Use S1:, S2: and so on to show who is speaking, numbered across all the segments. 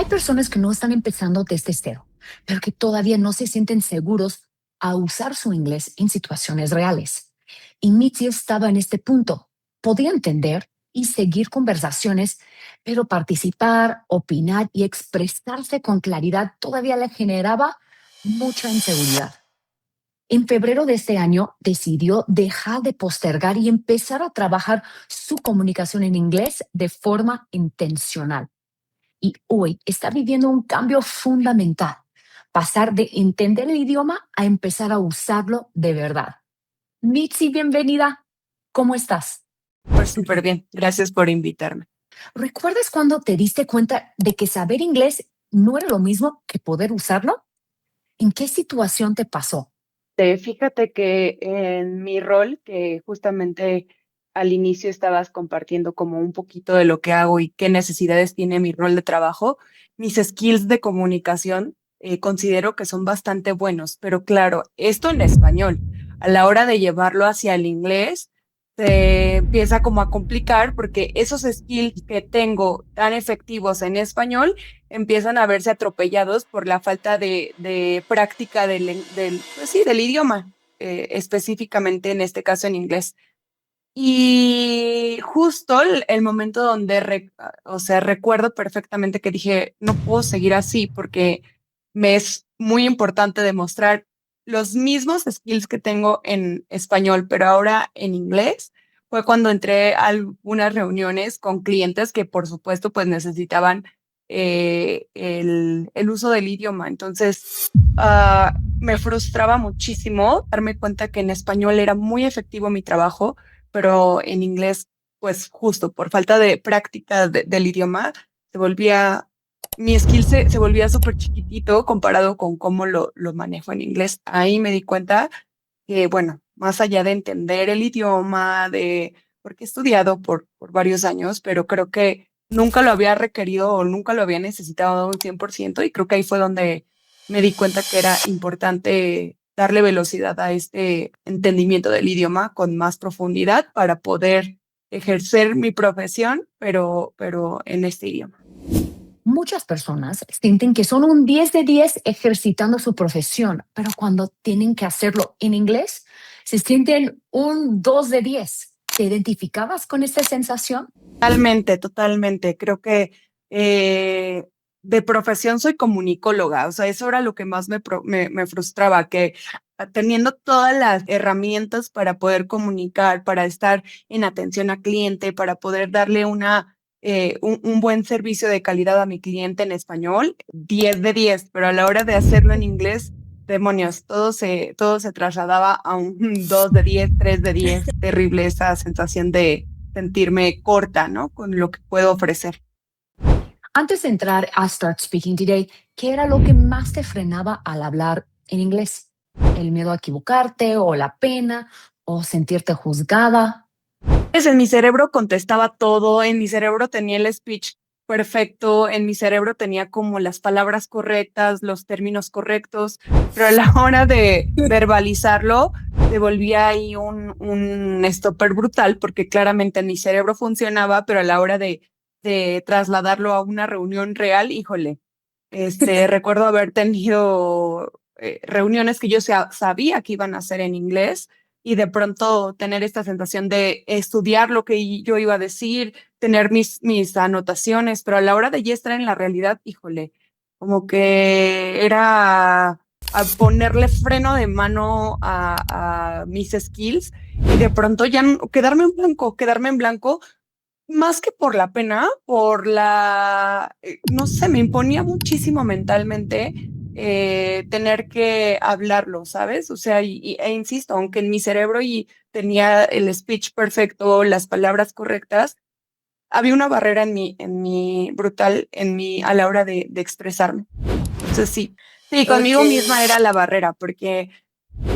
S1: Hay personas que no están empezando desde cero, pero que todavía no se sienten seguros a usar su inglés en situaciones reales. Y Mitzi estaba en este punto. Podía entender y seguir conversaciones, pero participar, opinar y expresarse con claridad todavía le generaba mucha inseguridad. En febrero de este año decidió dejar de postergar y empezar a trabajar su comunicación en inglés de forma intencional. Y hoy está viviendo un cambio fundamental, pasar de entender el idioma a empezar a usarlo de verdad. Mitzi, bienvenida. ¿Cómo estás?
S2: Pues súper bien, gracias por invitarme.
S1: ¿Recuerdas cuando te diste cuenta de que saber inglés no era lo mismo que poder usarlo? ¿En qué situación te pasó?
S2: Fíjate que en mi rol, que justamente al inicio estabas compartiendo como un poquito de lo que hago y qué necesidades tiene mi rol de trabajo, mis skills de comunicación considero que son bastante buenos, pero claro, esto en español. A la hora de llevarlo hacia el inglés, se empieza como a complicar porque esos skills que tengo tan efectivos en español empiezan a verse atropellados por la falta de práctica pues sí, del idioma, específicamente en este caso en inglés. Y justo el momento donde, o sea, recuerdo perfectamente que dije, no puedo seguir así porque me es muy importante demostrar los mismos skills que tengo en español, pero ahora en inglés. Fue cuando entré a algunas reuniones con clientes que, por supuesto, pues necesitaban el uso del idioma. Entonces, me frustraba muchísimo darme cuenta que en español era muy efectivo mi trabajo, pero en inglés, pues justo por falta de práctica del idioma, se volvía, mi skill se volvía súper chiquitito comparado con cómo lo manejo en inglés. Ahí me di cuenta que, bueno, más allá de entender el idioma, porque he estudiado por varios años, pero creo que nunca lo había requerido o nunca lo había necesitado un 100% y creo que ahí fue donde me di cuenta que era importante darle velocidad a este entendimiento del idioma con más profundidad para poder ejercer mi profesión, pero en este idioma.
S1: Muchas personas sienten que son un 10 de 10 ejercitando su profesión, pero cuando tienen que hacerlo en inglés, se sienten un 2 de 10. ¿Te identificabas con esta sensación?
S2: Totalmente, totalmente. Creo que de profesión soy comunicóloga, o sea, eso era lo que más me frustraba, que teniendo todas las herramientas para poder comunicar, para estar en atención al cliente, para poder darle un buen servicio de calidad a mi cliente en español, 10 de 10, pero a la hora de hacerlo en inglés, demonios, todo se trasladaba a un 2 de 10, 3 de 10, terrible esa sensación de sentirme corta, ¿no? Con lo que puedo ofrecer.
S1: Antes de entrar a Start Speaking Today, ¿qué era lo que más te frenaba al hablar en inglés? ¿El miedo a equivocarte o la pena o sentirte juzgada?
S2: Pues en mi cerebro contestaba todo, en mi cerebro tenía el speech perfecto, en mi cerebro tenía como las palabras correctas, los términos correctos, pero a la hora de verbalizarlo, se volvía ahí un stopper brutal, porque claramente en mi cerebro funcionaba, pero a la hora de trasladarlo a una reunión real, híjole, recuerdo haber tenido reuniones que yo sabía que iban a ser en inglés y de pronto tener esta sensación de estudiar lo que yo iba a decir, tener mis anotaciones, pero a la hora de ya estar en la realidad, híjole, como que era a ponerle freno de mano a mis skills y de pronto ya quedarme en blanco más que por la pena, no sé, me imponía muchísimo mentalmente tener que hablarlo, ¿sabes? O sea, e insisto, aunque en mi cerebro y tenía el speech perfecto, las palabras correctas, había una barrera en mi brutal, a la hora de expresarme. Entonces sí,
S1: Ok.
S2: conmigo misma era la barrera, porque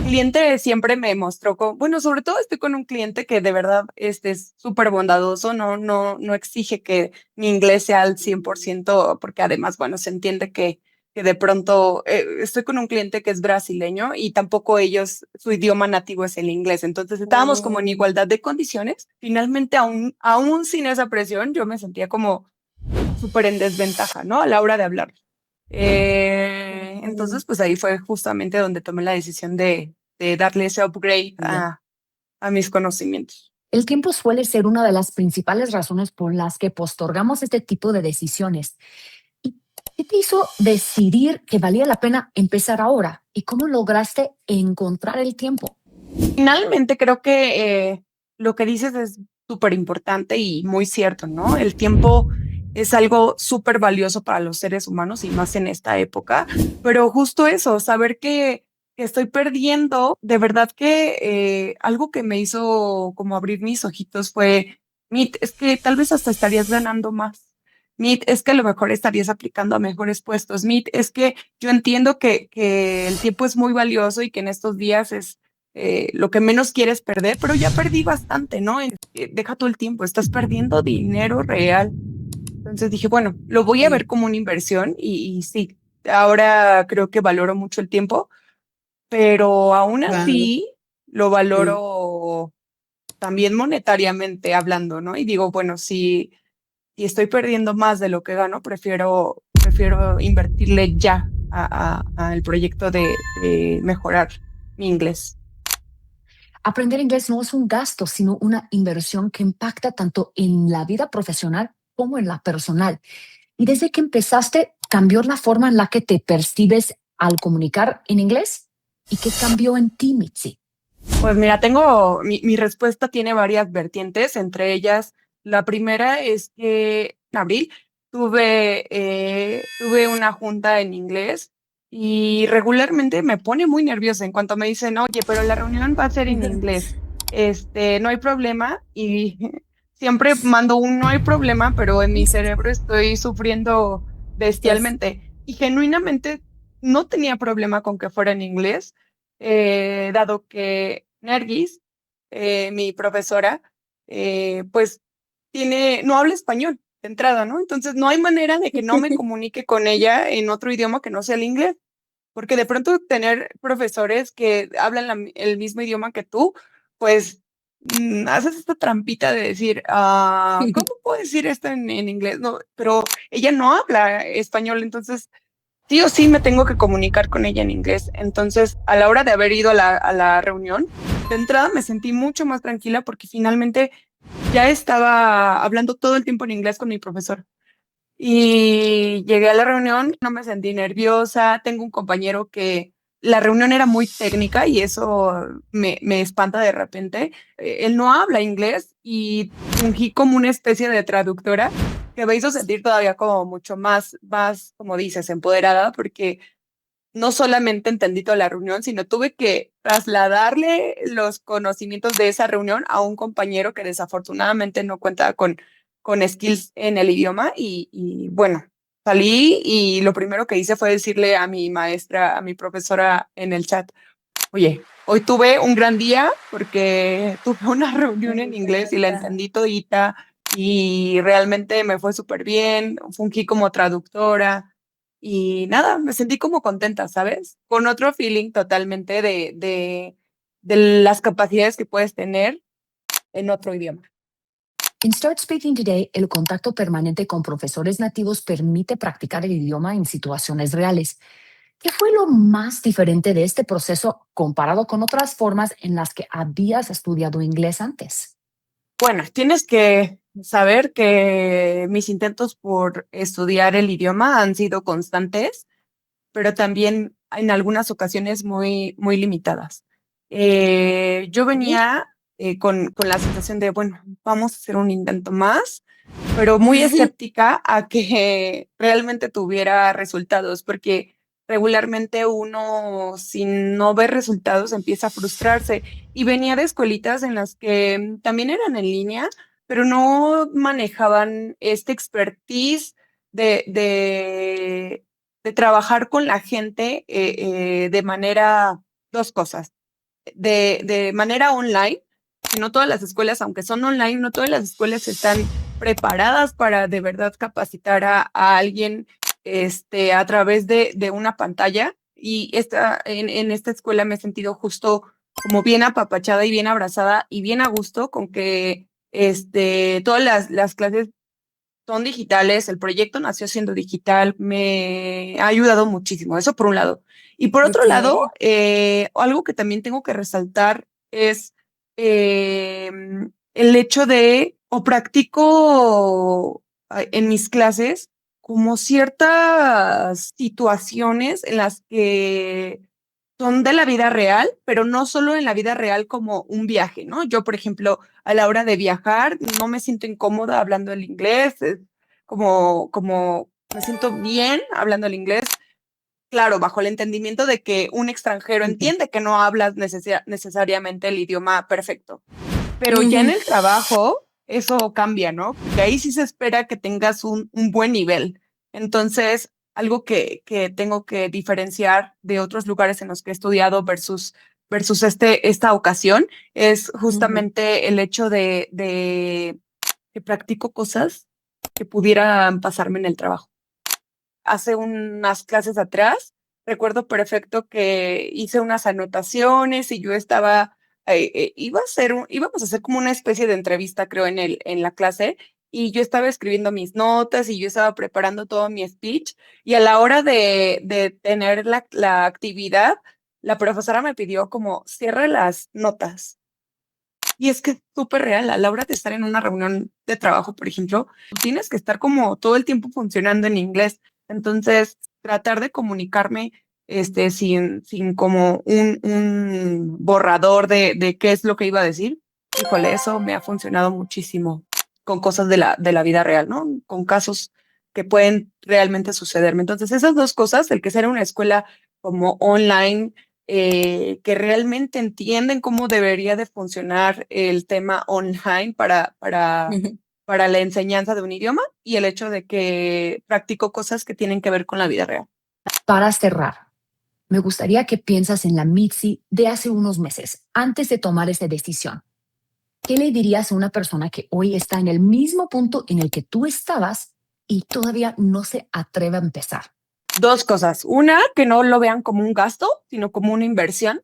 S2: cliente siempre me mostró, bueno, sobre todo estoy con un cliente que de verdad es súper bondadoso, no exige que mi inglés sea al 100%, porque además, bueno, se entiende que de pronto estoy con un cliente que es brasileño y tampoco ellos, su idioma nativo es el inglés. Entonces estábamos como en igualdad de condiciones. Finalmente, aún sin esa presión, yo me sentía como súper en desventaja, ¿no? A la hora de hablar. Entonces, pues ahí fue justamente donde tomé la decisión de darle ese upgrade a mis conocimientos.
S1: El tiempo suele ser una de las principales razones por las que postergamos este tipo de decisiones. ¿Y qué te hizo decidir que valía la pena empezar ahora? ¿Y cómo lograste encontrar el tiempo?
S2: Finalmente creo que lo que dices es súper importante y muy cierto, ¿no? El tiempo es algo súper valioso para los seres humanos y más en esta época, pero justo eso, saber que estoy perdiendo, de verdad que algo que me hizo como abrir mis ojitos fue, Mit, es que tal vez hasta estarías ganando más. Mit, es que a lo mejor estarías aplicando a mejores puestos. Mit, es que yo entiendo que el tiempo es muy valioso y que en estos días es lo que menos quieres perder, pero ya perdí bastante, ¿no? Deja todo el tiempo, estás perdiendo dinero real. Entonces dije, bueno, lo voy a ver como una inversión y sí, ahora creo que valoro mucho el tiempo, pero aún así lo valoro también monetariamente hablando, ¿no? Y digo, bueno, si estoy perdiendo más de lo que gano, prefiero invertirle ya al proyecto de mejorar mi inglés.
S1: Aprender inglés no es un gasto, sino una inversión que impacta tanto en la vida profesional como en la personal. Y desde que empezaste, ¿cambió la forma en la que te percibes al comunicar en inglés? ¿Y qué cambió en ti, Mitzi?
S2: Pues mira, mi respuesta tiene varias vertientes, entre ellas, la primera es que en abril tuve una junta en inglés y regularmente me pone muy nerviosa en cuanto me dicen, oye, pero la reunión va a ser en inglés, no hay problema y siempre mando un no hay problema, pero en mi cerebro estoy sufriendo bestialmente y genuinamente no tenía problema con que fuera en inglés dado que Nergis, mi profesora, pues no habla español de entrada, ¿no? Entonces no hay manera de que no me comunique con ella en otro idioma que no sea el inglés, porque de pronto tener profesores que hablan el mismo idioma que tú, pues haces esta trampita de decir, ¿cómo puedo decir esto en inglés? No, pero ella no habla español, entonces sí o sí me tengo que comunicar con ella en inglés. Entonces, a la hora de haber ido a la reunión, de entrada me sentí mucho más tranquila porque finalmente ya estaba hablando todo el tiempo en inglés con mi profesor. Y llegué a la reunión, no me sentí nerviosa. Tengo un compañero que la reunión era muy técnica y eso me espanta de repente. Él no habla inglés y fungí como una especie de traductora que me hizo sentir todavía como mucho más, como dices, empoderada porque no solamente entendí toda la reunión, sino tuve que trasladarle los conocimientos de esa reunión a un compañero que desafortunadamente no cuenta con skills en el idioma y bueno, salí y lo primero que hice fue decirle a mi maestra, a mi profesora en el chat, oye, hoy tuve un gran día porque tuve una reunión en inglés y la entendí todita y realmente me fue súper bien, fungí como traductora y nada, me sentí como contenta, ¿sabes? Con otro feeling totalmente de las capacidades que puedes tener en otro idioma.
S1: En Start Speaking Today, el contacto permanente con profesores nativos permite practicar el idioma en situaciones reales. ¿Qué fue lo más diferente de este proceso comparado con otras formas en las que habías estudiado inglés antes?
S2: Bueno, tienes que saber que mis intentos por estudiar el idioma han sido constantes pero también en algunas ocasiones muy limitadas. Yo venía con la sensación de, bueno, vamos a hacer un intento más, pero muy escéptica a que realmente tuviera resultados, porque regularmente uno, si no ve resultados, empieza a frustrarse. Y venía de escuelitas en las que también eran en línea, pero no manejaban este expertise de trabajar con la gente de manera, dos cosas, de manera online, que no todas las escuelas, aunque son online, no todas las escuelas están preparadas para de verdad capacitar a alguien a través de una pantalla. Y en esta escuela me he sentido justo como bien apapachada y bien abrazada y bien a gusto con que todas las clases son digitales, el proyecto nació siendo digital, me ha ayudado muchísimo, eso por un lado. Y por otro
S1: Ok.
S2: lado, algo que también tengo que resaltar es eh, el hecho de, o practico en mis clases, como ciertas situaciones en las que son de la vida real, pero no solo en la vida real como un viaje, ¿no? Yo, por ejemplo, a la hora de viajar, no me siento incómoda hablando el inglés, es como me siento bien hablando el inglés, claro, bajo el entendimiento de que un extranjero
S1: Ujú.
S2: entiende que no hablas necesariamente el idioma perfecto. Pero ya en
S1: Ujú.
S2: el trabajo, eso cambia, ¿no? Porque ahí sí se espera que tengas un buen nivel. Entonces, algo que tengo que diferenciar de otros lugares en los que he estudiado versus esta ocasión es
S1: Ujú.
S2: justamente el hecho de que practico cosas que pudieran pasarme en el trabajo. Hace unas clases atrás, recuerdo perfecto que hice unas anotaciones y yo estaba, íbamos a hacer como una especie de entrevista, creo, en la clase, y yo estaba escribiendo mis notas y yo estaba preparando todo mi speech, y a la hora de tener la actividad, la profesora me pidió como, cierre las notas. Y es que es súper real, a la hora de estar en una reunión de trabajo, por ejemplo, tú tienes que estar como todo el tiempo funcionando en inglés. Entonces, tratar de comunicarme sin como un borrador de qué es lo que iba a decir, híjole, eso me ha funcionado muchísimo con cosas de la vida real, ¿no? Con casos que pueden realmente sucederme. Entonces, esas dos cosas, el que sea una escuela como online, que realmente entienden cómo debería de funcionar el tema online
S1: Ujú.
S2: para la enseñanza de un idioma y el hecho de que practico cosas que tienen que ver con la vida real.
S1: Para cerrar, me gustaría que piensas en la Mitzi de hace unos meses, antes de tomar esa decisión. ¿Qué le dirías a una persona que hoy está en el mismo punto en el que tú estabas y todavía no se atreve a empezar?
S2: Dos cosas. Una, que no lo vean como un gasto, sino como una inversión.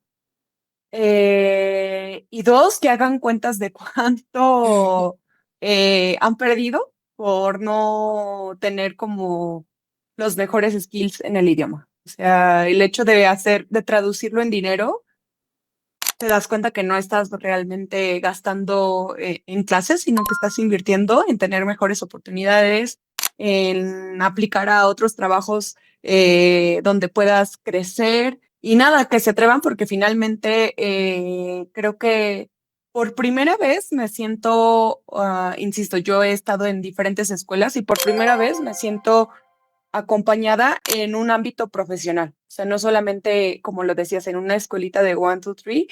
S2: Y dos, que hagan cuentas de cuánto han perdido por no tener como los mejores skills en el idioma. O sea, el hecho de traducirlo en dinero, te das cuenta que no estás realmente gastando en clases, sino que estás invirtiendo en tener mejores oportunidades, en aplicar a otros trabajos donde puedas crecer y nada, que se atrevan porque finalmente creo que por primera vez me siento, insisto, yo he estado en diferentes escuelas y por primera vez me siento acompañada en un ámbito profesional. O sea, no solamente, como lo decías, en una escuelita de one, two, three,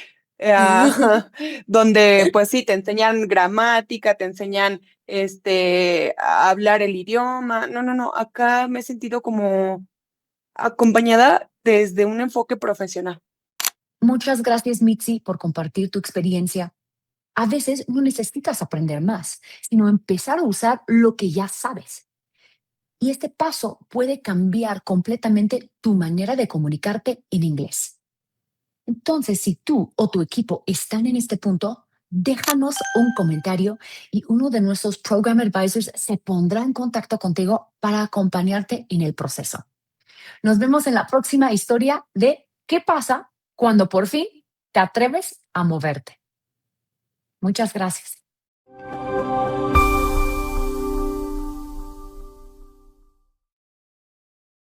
S2: donde pues sí, te enseñan gramática, te enseñan a hablar el idioma. No, no, no, acá me he sentido como acompañada desde un enfoque profesional.
S1: Muchas gracias, Mitzi, por compartir tu experiencia. A veces no necesitas aprender más, sino empezar a usar lo que ya sabes. Y este paso puede cambiar completamente tu manera de comunicarte en inglés. Entonces, si tú o tu equipo están en este punto, déjanos un comentario y uno de nuestros Program Advisors se pondrá en contacto contigo para acompañarte en el proceso. Nos vemos en la próxima historia de qué pasa cuando por fin te atreves a moverte. Muchas gracias.